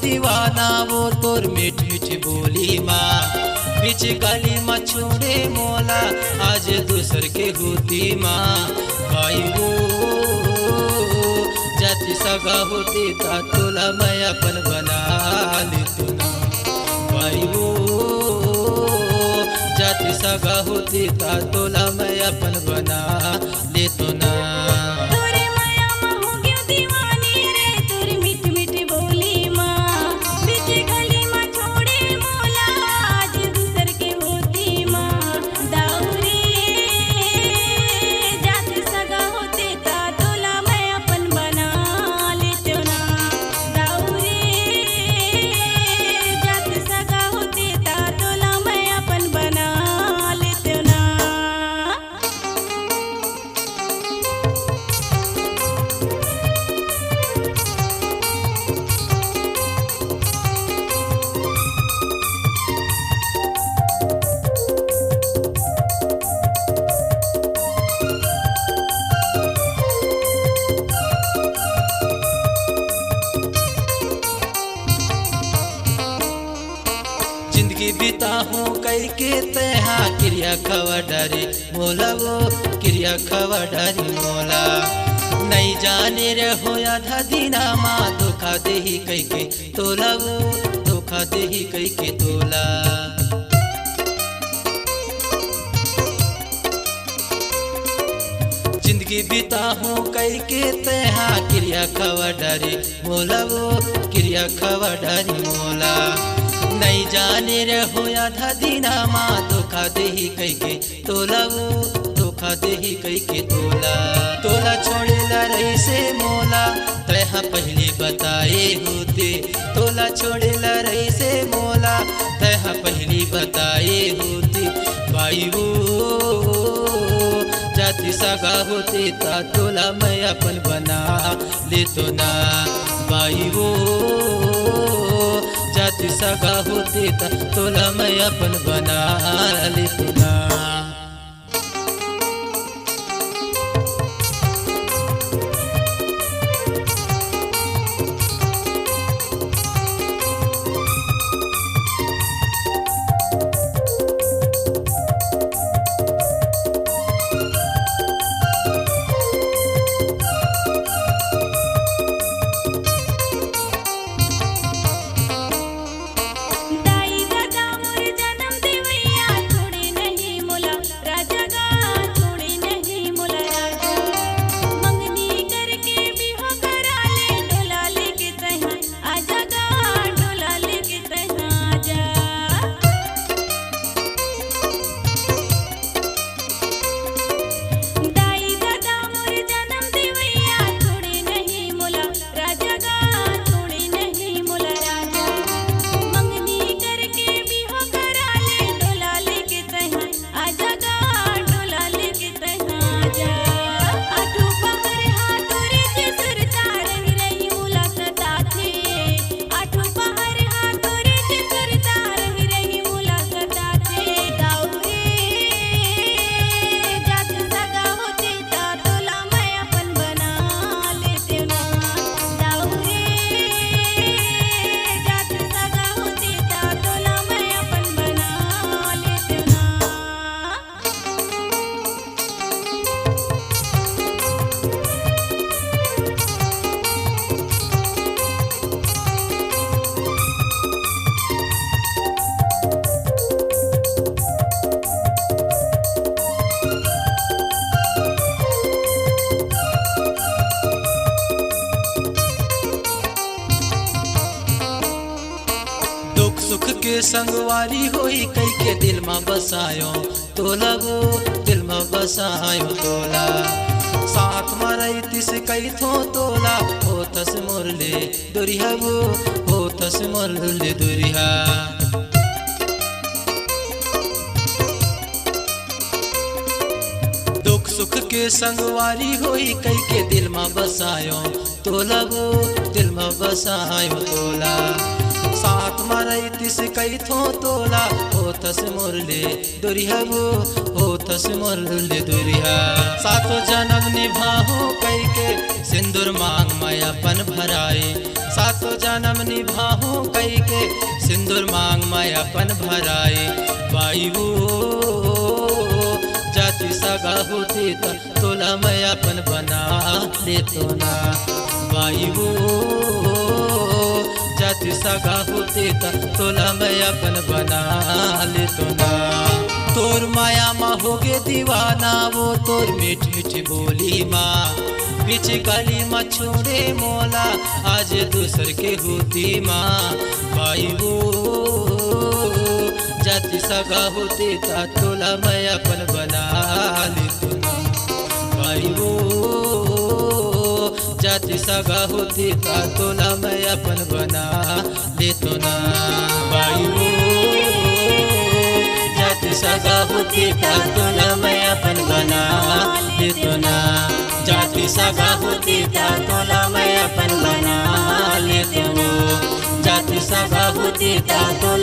दीवाना वो तोर मीठ मीठ बोली माँ। बीच गली में छोड़े मोला आज दूसर के होती माँ। भाई वो जाति सगा होती ता तोला मैं अपन बना लेती ना। भाई वो जाति सगा होती ता तोला मैं अपन बना ले तो ना। जिंदगी बिता हूँ कई के तहा क्रिया खवा डरी मोला वो क्रिया खवा डरी मोला। नहीं जाने रे हो आधा दीना माँ धोखा दे ही कई के तोला वो धोखा दे ही कई के तोला। जिंदगी बिता हूँ कई के तहा क्रिया खवा डरी मोला वो क्रिया खवा डरी मोला। नहीं जाने रे हो आधा दीना माँ धोखा दे ही कई के तोला वो धोखा दे ही कई के तोला। तोला छोड़ेला रही से मोला तहा पहले बताए होते। तोला छोड़ेला रही से मोला तहा पहले बताए होते। भाई वो जाति सगा होते ता तोला मैं अपन बना ले तो ना। भाई वो जाति सगा होते ता तोला मैं अपन बना ले तो ना। सुख के संगवारी होई कई के दिल में बसायो तोला वो दिल में बसायो तोला। साथ में रही से कई थो तोला हो तस मुरले दुरिया वो हो तस मुरले दुरिया। दुख सुख के संगवारी होई कई के दिल में बसायो तोला वो दिल में बसायो तोला। साथ में रही जातिस कई थो तोला होतस मुरले दुरिया वो होतस मुरले दुरिया। सातो जन्म निभाहू कई के सिंदूर मांग मैं अपन भराए, सातो जन्म निभाहू कई के सिंदूर मांग मैं अपन भराए। बाई वो जाति सगा होती तोला मैं अपन बना ले तो ना। बाई वो जाति सगा होती तोला मैं अपन बना ले तो ना। तोर माया माँ होगे दीवाना वो तोर मीठ मीठ बोली माँ, बीच गली में छोड़े मोला आज दूसर के होती माँ। भाई वो जाति सगा होती तोला मैं अपन बना ले तो ना। भाई वो जाति सगा होती तोला मैं अपन बना ले तो ना। भाई वो जाति सगा होती तोला मैं अपन बना ले तो ना। जाति सगा होती तोला मैं अपन बना ले तो, जाति सगा होती तो